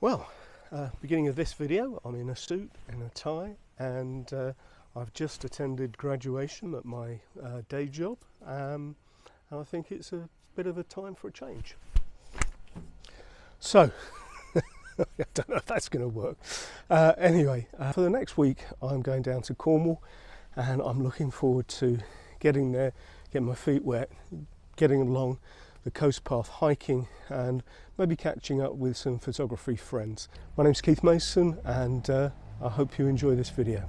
Well, beginning of this video, I'm in a suit and a tie, and I've just attended graduation at my day job, and I think it's a bit of a time for a change. So, I don't know if that's going to work. Anyway, for the next week, I'm going down to Cornwall, and I'm looking forward to getting there, getting my feet wet, getting along the coast path, hiking, and maybe catching up with some photography friends. My name's Keith Mason, and I hope you enjoy this video.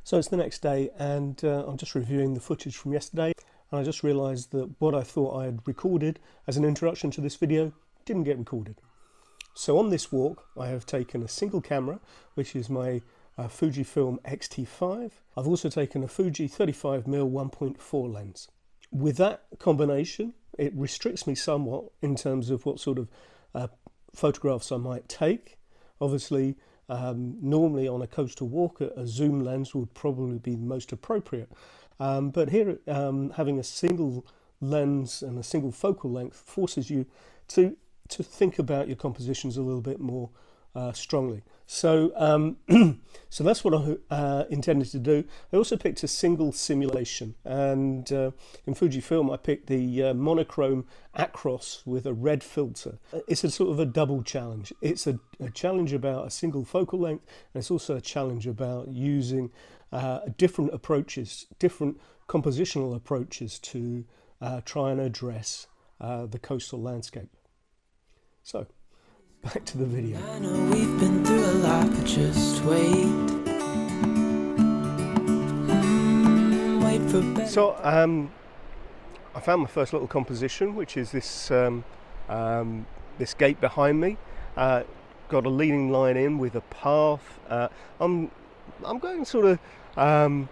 So it's the next day, and I'm just reviewing the footage from yesterday, and I just realised that what I thought I had recorded as an introduction to this video didn't get recorded. So on this walk I have taken a single camera, which is my Fujifilm X-T5. I've also taken a Fuji 35mm 1.4 lens. With that combination, it restricts me somewhat in terms of what sort of photographs I might take. Obviously, normally on a coastal walk, a zoom lens would probably be most appropriate. But here, having a single lens and a single focal length forces you to think about your compositions a little bit more strongly. So, so that's what I intended to do. I also picked a single simulation, and in Fujifilm I picked the Monochrome ACROS with a red filter. It's a sort of a double challenge. It's a challenge about a single focal length, and it's also a challenge about using different approaches, different compositional approaches to try and address the coastal landscape. So, back to the video. I know we've been through a lot, but just wait. Wait for better. So I found my first little composition, which is this this gate behind me. Got a leading line in with a path. I'm going sort of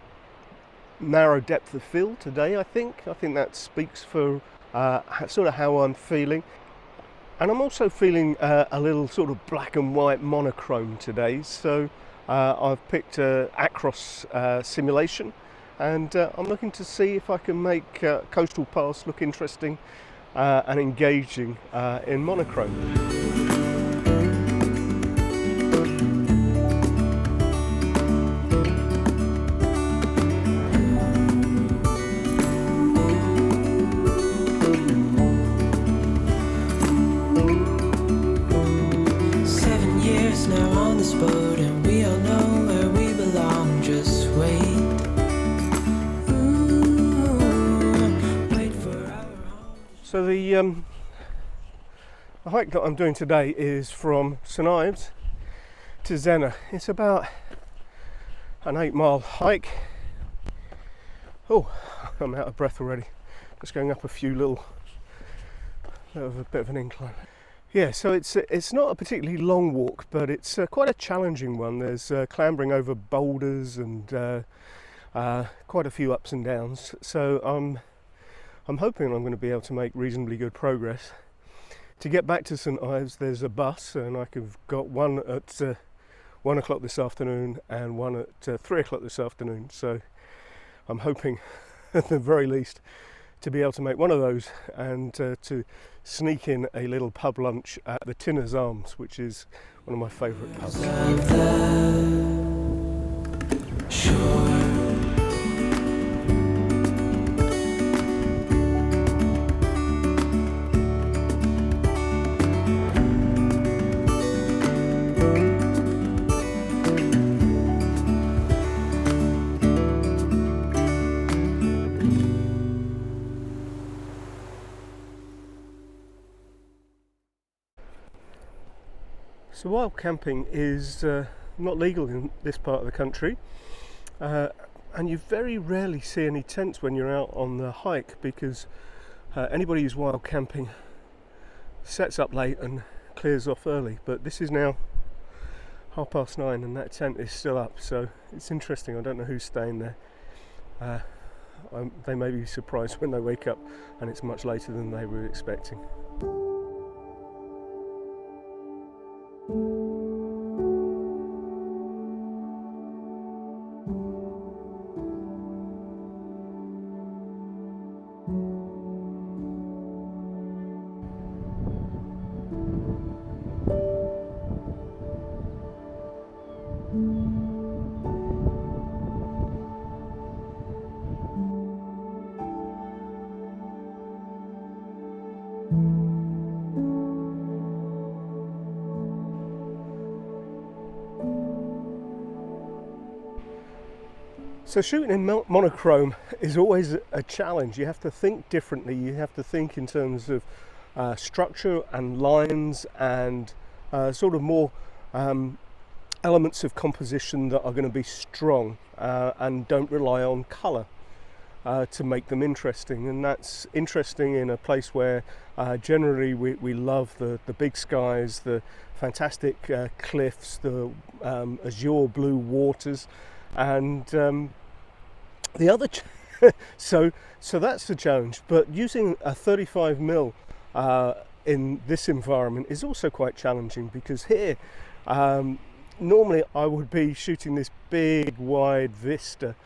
narrow depth of field today. I think that speaks for sort of how I'm feeling. And I'm also feeling a little sort of black and white monochrome today, so I've picked a ACROS simulation, and I'm looking to see if I can make coastal paths look interesting and engaging in monochrome. So the hike that I'm doing today is from St Ives to Zennor. It's about an 8-mile hike. Oh, I'm out of breath already. Just going up a few a bit of an incline. Yeah, so it's not a particularly long walk, but it's quite a challenging one. There's clambering over boulders and quite a few ups and downs. So I'm hoping I'm going to be able to make reasonably good progress. To get back to St Ives, there's a bus, and I've got one at 1 o'clock this afternoon and one at 3 o'clock this afternoon. So I'm hoping, at the very least, to be able to make one of those and to sneak in a little pub lunch at the Tinner's Arms, which is one of my favourite pubs. So wild camping is not legal in this part of the country, and you very rarely see any tents when you're out on the hike, because anybody who's wild camping sets up late and clears off early. But this is now 9:30 and that tent is still up, so it's interesting. I don't know who's staying there. They may be surprised when they wake up and it's much later than they were expecting. So shooting in monochrome is always a challenge. You have to think differently. You have to think in terms of structure and lines and sort of more elements of composition that are going to be strong and don't rely on colour to make them interesting. And that's interesting in a place where generally we love the big skies, the fantastic cliffs, the azure blue waters, and the other so that's the challenge. But using a 35mm in this environment is also quite challenging, because here normally I would be shooting this big wide vista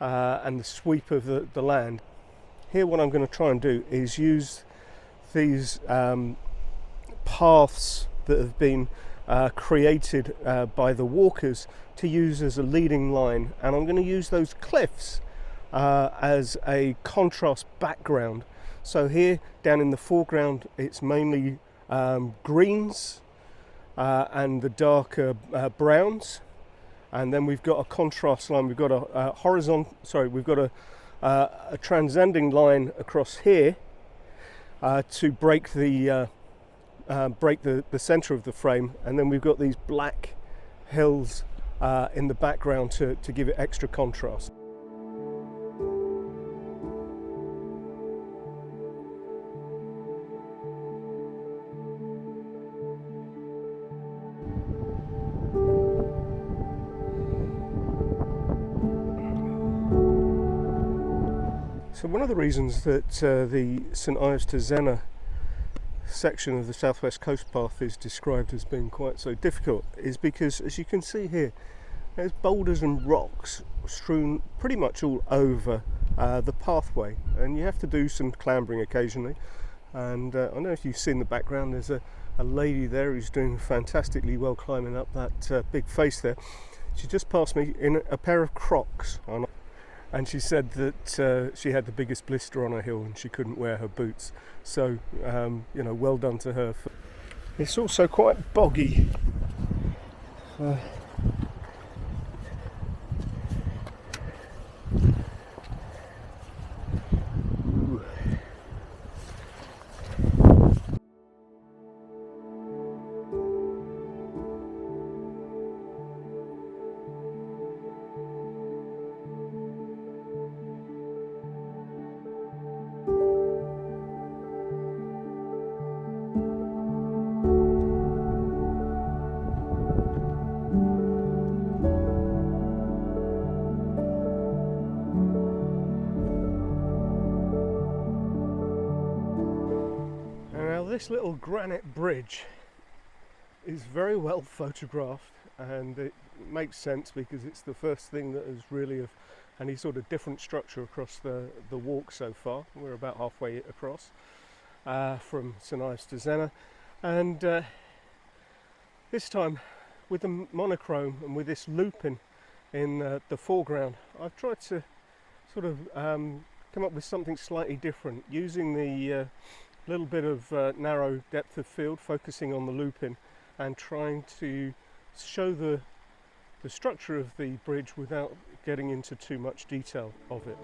and the sweep of the land. Here what I'm going to try and do is use these paths that have been created by the walkers to use as a leading line, and I'm going to use those cliffs as a contrast background. So here down in the foreground it's mainly greens and the darker browns, and then we've got a contrast line. We've got we've got a transcending line across here to break the center of the frame, and then we've got these black hills in the background to give it extra contrast. So one of the reasons that the St Ives to Zennor section of the southwest coast path is described as being quite so difficult is because, as you can see here, there's boulders and rocks strewn pretty much all over the pathway, and you have to do some clambering occasionally. And I don't know if you've seen the background, there's a lady there who's doing fantastically well climbing up that big face there. She just passed me in a pair of Crocs, and she said that she had the biggest blister on her heel and she couldn't wear her boots. So, you know, well done to her. It's also quite boggy. This little granite bridge is very well photographed, and it makes sense because it's the first thing that is really of any sort of different structure across the walk so far. We're about halfway across from St Ives to Zennor, and this time with the monochrome and with this looping in the foreground, I've tried to sort of come up with something slightly different, using the little bit of narrow depth of field, focusing on the looping and trying to show the structure of the bridge without getting into too much detail of it.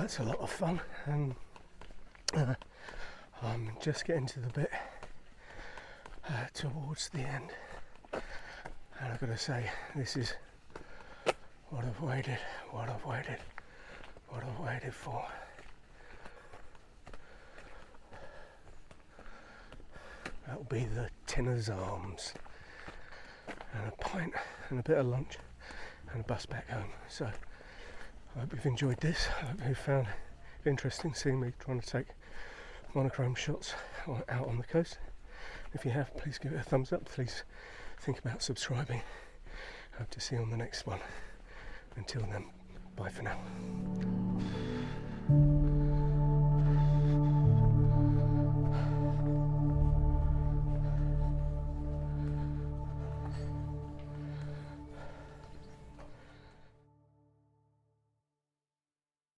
that's a lot of fun, and I'm just getting to the bit towards the end, and I've got to say, this is what I've waited for. That'll be the Tinner's Arms, and a pint and a bit of lunch and a bus back home. So I hope you've enjoyed this. I hope you've found it interesting seeing me trying to take monochrome shots out on the coast. If you have, please give it a thumbs up. Please think about subscribing. I hope to see you on the next one. Until then, bye for now.